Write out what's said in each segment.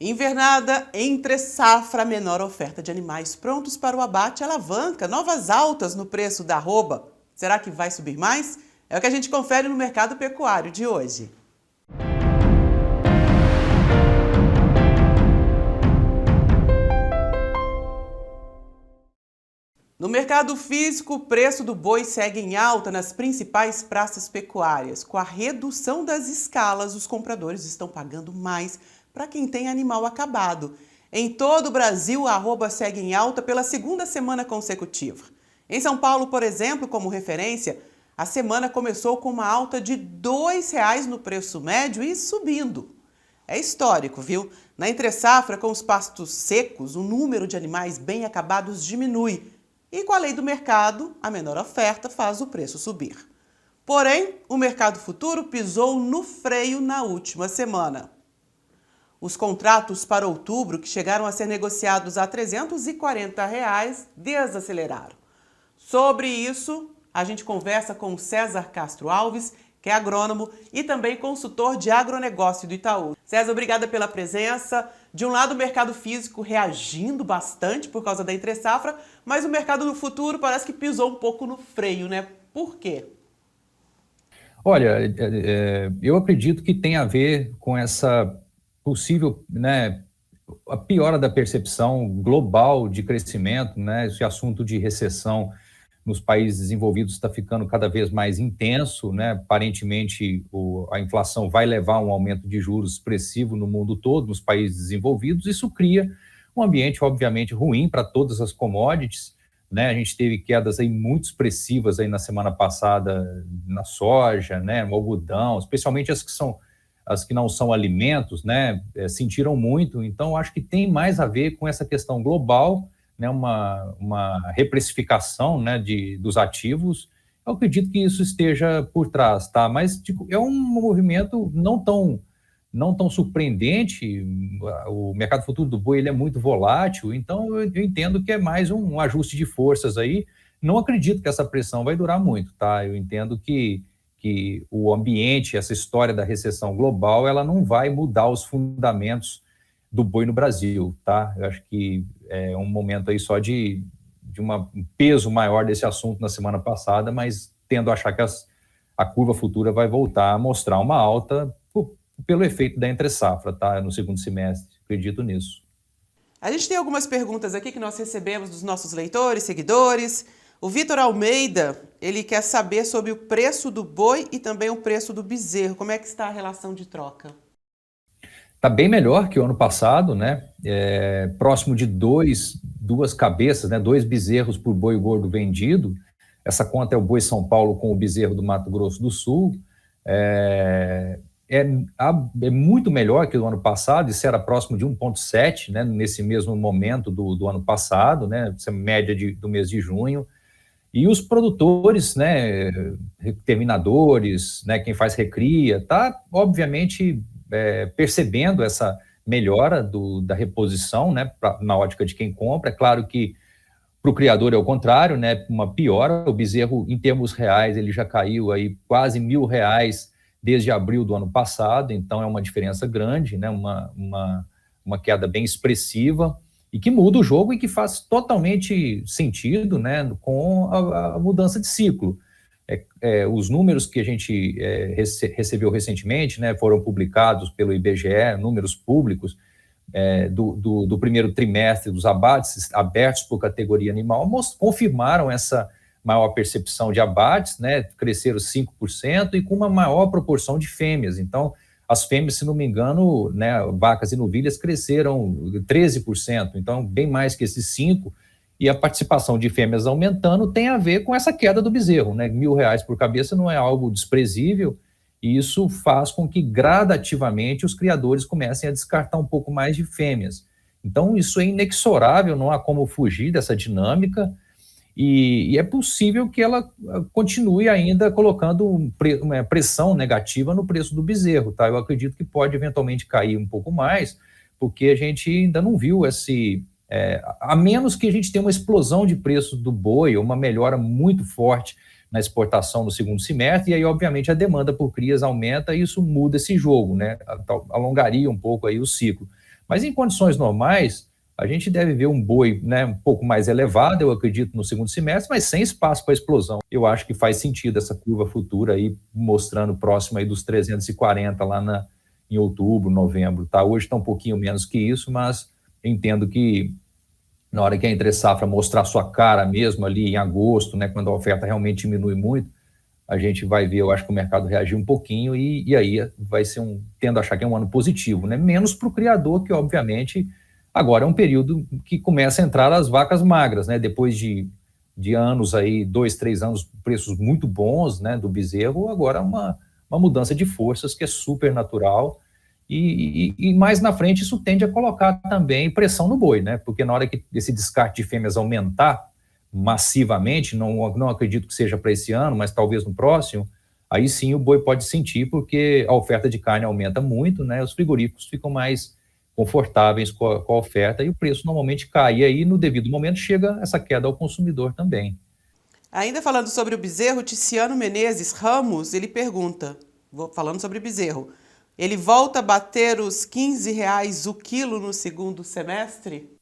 Invernada, entre safra, menor oferta de animais prontos para o abate alavanca novas altas no preço da arroba. Será que vai subir mais? É o que a gente confere no mercado pecuário de hoje. No mercado físico, o preço do boi segue em alta nas principais praças pecuárias. Com a redução das escalas, os compradores estão pagando mais para quem tem animal acabado. Em todo o Brasil, a arroba segue em alta pela segunda semana consecutiva. Em São Paulo, por exemplo, como referência, a semana começou com uma alta de R$ 2,00 no preço médio e subindo. É histórico, viu? Na entre-safra, com os pastos secos, o número de animais bem acabados diminui. E com a lei do mercado, a menor oferta faz o preço subir. Porém, o mercado futuro pisou no freio na última semana. Os contratos para outubro, que chegaram a ser negociados a R$ 340, desaceleraram. Sobre isso, a gente conversa com César Castro Alves, que é agrônomo e também consultor de agronegócio do Itaú. César, obrigada pela presença. De um lado, o mercado físico reagindo bastante por causa da entre-safra, mas o mercado do futuro parece que pisou um pouco no freio, né? Por quê? Olha, eu acredito que tem a ver com essa possível, né, a piora da percepção global de crescimento, né? Esse assunto de recessão nos países desenvolvidos está ficando cada vez mais intenso, né? Aparentemente, a inflação vai levar a um aumento de juros expressivo no mundo todo, nos países desenvolvidos. Isso cria um ambiente, obviamente, ruim para todas as commodities, né? A gente teve quedas aí muito expressivas aí na semana passada na soja, né? No algodão, especialmente as que não são alimentos, né? Sentiram muito. Então, acho que tem mais a ver com essa questão global, né, uma reprecificação, né, dos ativos. Eu acredito que isso esteja por trás, tá? Mas tipo, é um movimento não tão surpreendente. O mercado futuro do boi ele é muito volátil, então eu entendo que é mais um ajuste de forças aí. Não acredito que essa pressão vai durar muito, tá? Eu entendo que o ambiente, essa história da recessão global, ela não vai mudar os fundamentos do boi no Brasil, tá? Eu acho que é um momento aí só de um peso maior desse assunto na semana passada, mas tendo a achar que a curva futura vai voltar a mostrar uma alta pelo efeito da entre-safra, tá? No segundo semestre, acredito nisso. A gente tem algumas perguntas aqui que nós recebemos dos nossos leitores, seguidores. O Vitor Almeida, ele quer saber sobre o preço do boi e também o preço do bezerro. Como é que está a relação de troca? Está bem melhor que o ano passado, né? Próximo de duas cabeças, né? 2 bezerros por boi gordo vendido. Essa conta é o boi São Paulo com o bezerro do Mato Grosso do Sul. É muito melhor que o ano passado. Isso era próximo de 1,7, né? Nesse mesmo momento do ano passado, né? Essa média do mês de junho. E os produtores, né? Terminadores, né? Quem faz recria, tá obviamente percebendo essa melhora da reposição, né, na ótica de quem compra. É claro que para o criador é o contrário, né, uma piora. O bezerro, em termos reais, ele já caiu aí quase R$ 1.000 desde abril do ano passado, então é uma diferença grande, né, uma queda bem expressiva e que muda o jogo e que faz totalmente sentido, né, com a mudança de ciclo. Os números que a gente recebeu recentemente, né, foram publicados pelo IBGE, números públicos do primeiro trimestre dos abates abertos por categoria animal, confirmaram essa maior percepção de abates, né, cresceram 5% e com uma maior proporção de fêmeas. Então, as fêmeas, se não me engano, né, vacas e novilhas cresceram 13%, então bem mais que esses 5%. E a participação de fêmeas aumentando tem a ver com essa queda do bezerro, né? R$ 1.000 por cabeça não é algo desprezível, e isso faz com que gradativamente os criadores comecem a descartar um pouco mais de fêmeas. Então isso é inexorável, não há como fugir dessa dinâmica, e é possível que ela continue ainda colocando uma pressão negativa no preço do bezerro, tá? Eu acredito que pode eventualmente cair um pouco mais, porque a gente ainda não viu a menos que a gente tenha uma explosão de preços do boi, uma melhora muito forte na exportação no segundo semestre, e aí, obviamente, a demanda por crias aumenta e isso muda esse jogo, né? Alongaria um pouco aí o ciclo. Mas em condições normais, a gente deve ver um boi, né, um pouco mais elevado, eu acredito, no segundo semestre, mas sem espaço para explosão. Eu acho que faz sentido essa curva futura aí, mostrando próximo aí dos 340 em outubro, novembro, tá? Hoje está um pouquinho menos que isso, mas entendo que na hora que a entre-safra mostrar sua cara mesmo ali em agosto, né, quando a oferta realmente diminui muito, a gente vai ver, eu acho que o mercado reagir um pouquinho e aí vai ser tendo a achar que é um ano positivo, né? Menos para o criador, que obviamente agora é um período que começa a entrar as vacas magras, né? Depois de anos aí, 2, 3 anos, preços muito bons, né, do bezerro, agora uma mudança de forças que é super natural e mais na frente isso tende a colocar também pressão no boi, né? Porque na hora que esse descarte de fêmeas aumentar massivamente, não acredito que seja para esse ano, mas talvez no próximo, aí sim o boi pode sentir, porque a oferta de carne aumenta muito, né? Os frigoríficos ficam mais confortáveis com a oferta e o preço normalmente cai. E aí, no devido momento, chega essa queda ao consumidor também. Ainda falando sobre o bezerro, Ticiano Menezes Ramos, ele pergunta, falando sobre bezerro, ele volta a bater os R$ 15 o quilo no segundo semestre?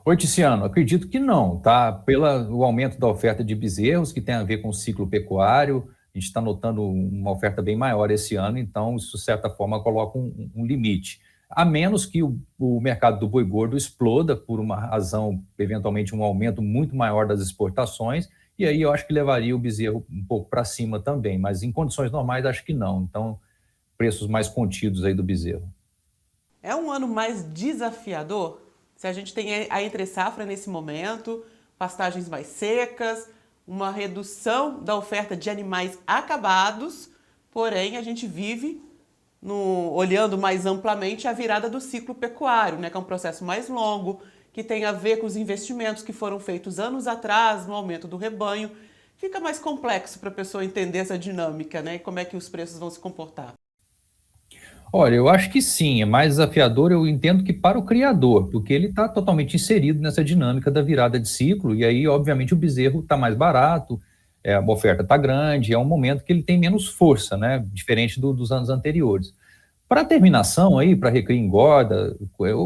Oi, Tiziano, acredito que não, tá? Pelo aumento da oferta de bezerros, que tem a ver com o ciclo pecuário, a gente está notando uma oferta bem maior esse ano, então isso, de certa forma, coloca um limite. A menos que o mercado do boi gordo exploda por uma razão, eventualmente um aumento muito maior das exportações, e aí eu acho que levaria o bezerro um pouco para cima também, mas em condições normais acho que não. Então, preços mais contidos aí do bezerro. É um ano mais desafiador? Se a gente tem a entre-safra nesse momento, pastagens mais secas, uma redução da oferta de animais acabados, porém a gente vive, olhando mais amplamente, a virada do ciclo pecuário, né, que é um processo mais longo, que tem a ver com os investimentos que foram feitos anos atrás no aumento do rebanho. Fica mais complexo para a pessoa entender essa dinâmica, né, e como é que os preços vão se comportar. Olha, eu acho que sim, é mais desafiador, eu entendo que para o criador, porque ele está totalmente inserido nessa dinâmica da virada de ciclo, e aí, obviamente, o bezerro está mais barato, a oferta está grande, é um momento que ele tem menos força, né? Diferente dos anos anteriores. Para a terminação aí, para recria e engorda,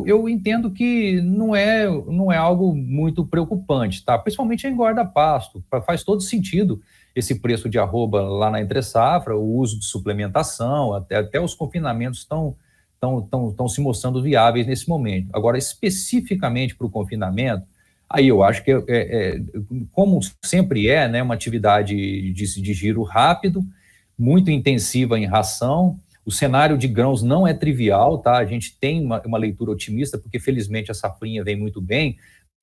eu entendo que não é algo muito preocupante, tá? Principalmente a engorda a pasto, faz todo sentido esse preço de arroba lá na entre-safra, o uso de suplementação, até os confinamentos estão se mostrando viáveis nesse momento. Agora, especificamente para o confinamento, aí eu acho que, como sempre né, uma atividade de giro rápido, muito intensiva em ração. O cenário de grãos não é trivial, tá? A gente tem uma leitura otimista, porque felizmente a safrinha vem muito bem,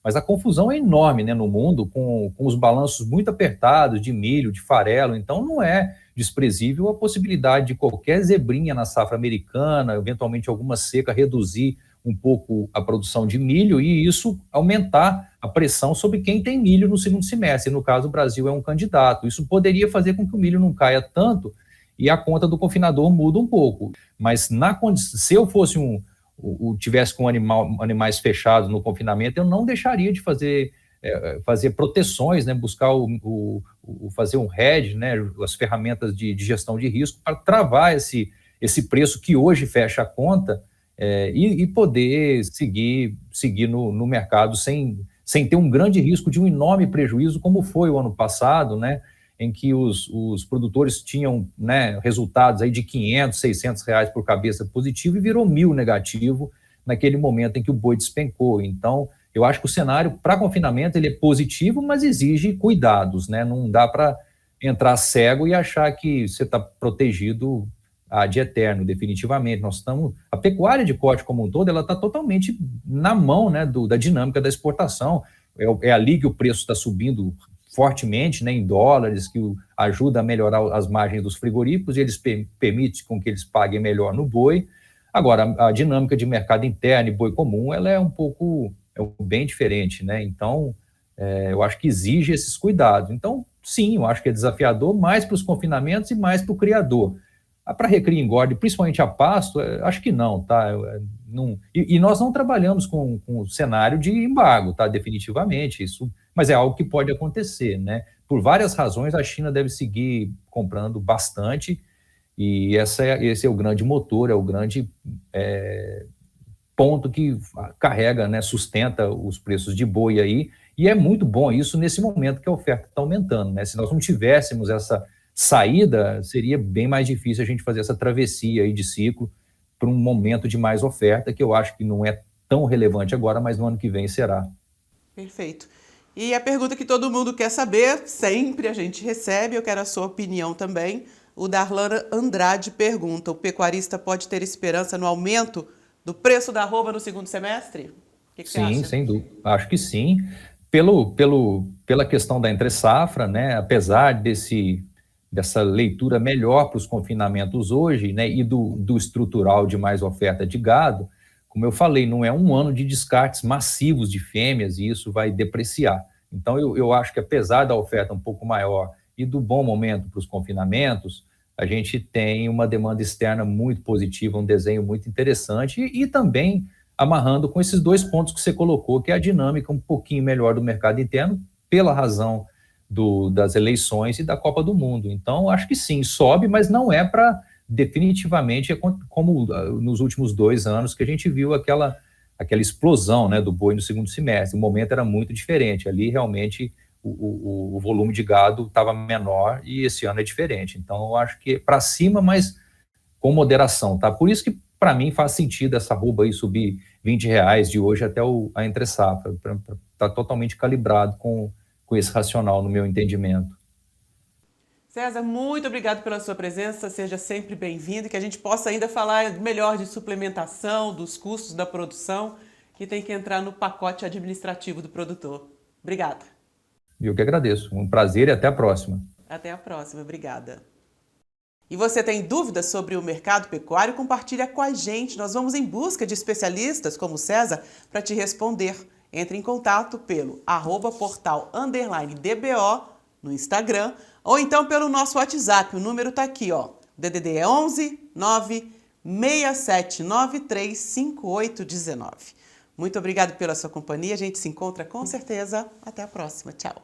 mas a confusão é enorme, né, no mundo, com os balanços muito apertados de milho, de farelo, então não é desprezível a possibilidade de qualquer zebrinha na safra americana, eventualmente alguma seca, reduzir um pouco a produção de milho e isso aumentar a pressão sobre quem tem milho no segundo semestre. No caso, o Brasil é um candidato. Isso poderia fazer com que o milho não caia tanto e a conta do confinador muda um pouco. Mas se eu fosse tivesse com animais fechados no confinamento, eu não deixaria de fazer proteções, né, buscar fazer um hedge, né, as ferramentas de gestão de risco para travar esse preço que hoje fecha a conta e poder seguir no mercado sem ter um grande risco de um enorme prejuízo, como foi o ano passado, né, em que os produtores tinham, né, resultados aí de R$500, R$600 por cabeça positivo e virou 1.000 negativo naquele momento em que o boi despencou. Então, eu acho que o cenário para confinamento ele é positivo, mas exige cuidados, né? Não dá para entrar cego e achar que você está protegido de eterno, definitivamente. A pecuária de corte como um todo, ela está totalmente na mão, né, da dinâmica da exportação. É ali que o preço está subindo fortemente, né, em dólares, que ajuda a melhorar as margens dos frigoríficos e eles permitem com que eles paguem melhor no boi. Agora, a dinâmica de mercado interno e boi comum, ela é bem diferente, né? Então, eu acho que exige esses cuidados. Então, sim, eu acho que é desafiador mais para os confinamentos e mais para o criador. Para recria e engorde, principalmente a pasto, acho que não, tá? E nós não trabalhamos com o cenário de embargo, tá? Definitivamente, isso, mas é algo que pode acontecer, né? Por várias razões, a China deve seguir comprando bastante, e esse é o grande motor, é o grande ponto que carrega, né, sustenta os preços de boi aí, e é muito bom isso nesse momento que a oferta está aumentando, né? Se nós não tivéssemos essa saída, seria bem mais difícil a gente fazer essa travessia aí de ciclo para um momento de mais oferta, que eu acho que não é tão relevante agora, mas no ano que vem será. Perfeito. E a pergunta que todo mundo quer saber, sempre a gente recebe, eu quero a sua opinião também. O Darlan Andrade pergunta: o pecuarista pode ter esperança no aumento do preço da arroba no segundo semestre? O que você Sim, acha? sem dúvida. Acho que sim. Pela questão da entre-safra, né, apesar dessa leitura melhor para os confinamentos hoje, né, e do estrutural de mais oferta de gado, como eu falei, não é um ano de descartes massivos de fêmeas e isso vai depreciar. Então, eu acho que apesar da oferta um pouco maior e do bom momento para os confinamentos, a gente tem uma demanda externa muito positiva, um desenho muito interessante e também amarrando com esses dois pontos que você colocou, que é a dinâmica um pouquinho melhor do mercado interno, pela razão das eleições e da Copa do Mundo. Então, acho que sim, sobe, mas não é para definitivamente, como nos últimos 2 anos, que a gente viu aquela explosão, né, do boi no segundo semestre. O momento era muito diferente. Ali, realmente, o volume de gado estava menor e esse ano é diferente. Então, eu acho que para cima, mas com moderação, tá? Por isso que, para mim, faz sentido essa arroba aí subir R$ 20 de hoje até a entre-safra. Está totalmente calibrado com esse racional, no meu entendimento. César, muito obrigado pela sua presença, seja sempre bem-vindo e que a gente possa ainda falar melhor de suplementação, dos custos da produção, que tem que entrar no pacote administrativo do produtor. Obrigada. Eu que agradeço. Um prazer e até a próxima. Até a próxima, obrigada. E você tem dúvidas sobre o mercado pecuário? Compartilha com a gente. Nós vamos em busca de especialistas como o César para te responder. Entre em contato pelo @portal_DBO no Instagram ou então pelo nosso WhatsApp. O número está aqui, ó. DDD é 11 96793 5819. Muito obrigado pela sua companhia. A gente se encontra com certeza. Até a próxima. Tchau.